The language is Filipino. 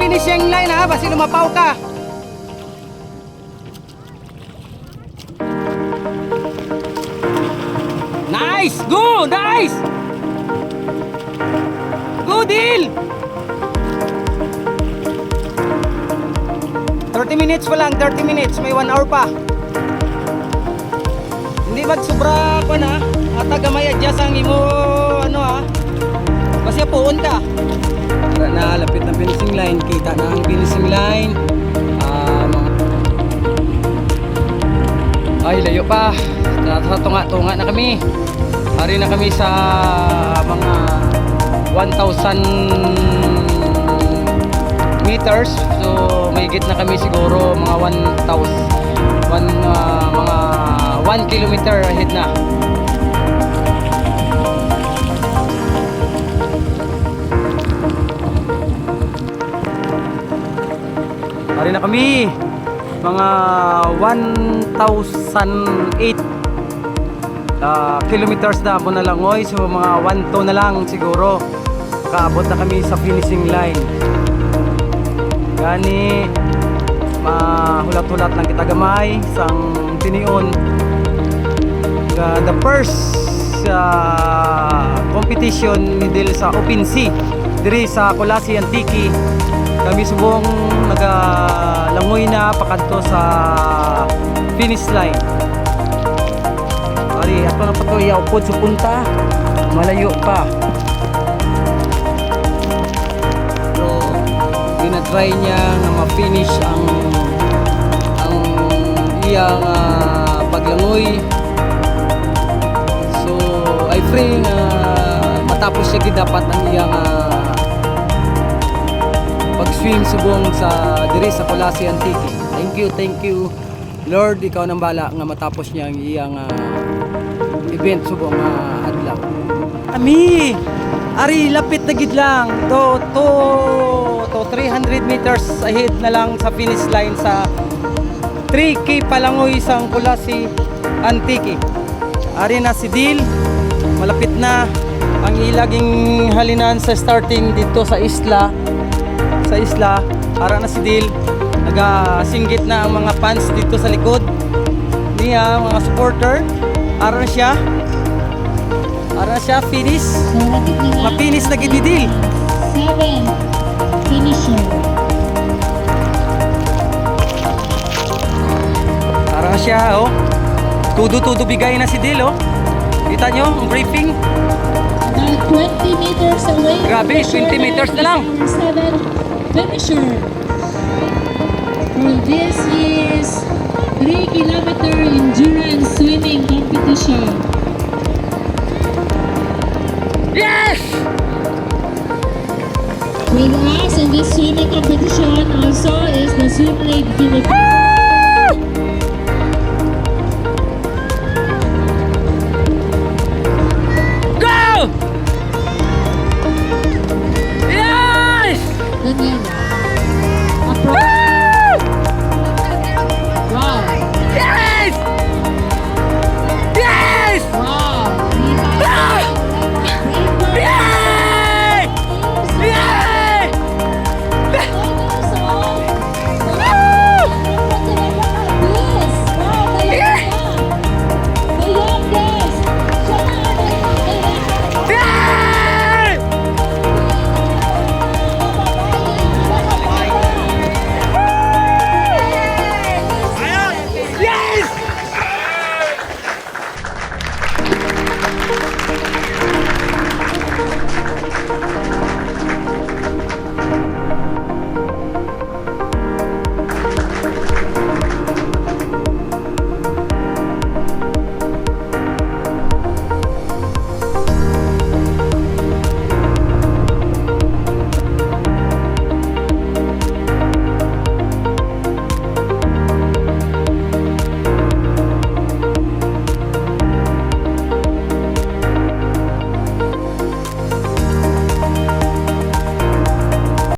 finishing line ha, basi lumapaw ka. Nice! Go! Nice! Go, Dil! 30 minutes pa lang, 30 minutes. May 1 hour pa. Hindi magsubra ko na. Atagamay adjust ang imo, ano ha. Kasi puon ka. Na lapit ng finishing line. Kita na ang finishing line. Ay, layo pa. Tunga-tunga na kami. Hari na kami sa mga 1,000 meters. So mahigit na kami siguro mga 1 kilometer ahead na. Hari na kami mga 1,008 kilometers na po na lang. So mga 1-2 na lang siguro kaabot na kami sa finishing line. Gani mahulat-hulat lang kita gamay sang tinion. The first competition ni Dil sa Open Sea diri sa Colasi Antique. Kami subong nagalangoy na pakanto sa finish line. Ari ato na patuloy upod sa punta. Malayo pa. Try niya na ma-finish ang iyang paglangoy. So I pray na matapos siya dapat ang iyang pag-swim subong sa diri sa Colasi Antique. Thank you Lord, ikaw nang bala nga matapos niya ang iyang event subong adlaw. Ami ari lapit na gid lang to 300 meters ahead na lang sa finish line sa 3K Palangoy sang Colasi Antique. Ari na si Dil, malapit na ang ilaging halinan sa starting dito sa isla. Ara na si Dil, nagasinggit na ang mga fans dito sa likod niya, mga supporter. Ara na siya finish. Ma-finish na gid ni Dil. 7 finisher. Para siya, oh. Tudo bigay na si Dil, oh. Kita nyo, ang briefing. About 20 meters away. Grabe, 20 meters na lang. 7 finisher. For this year's 3-kilometer endurance swimming competition. Yes! With us in this swimming competition also is the Swim League Philippines.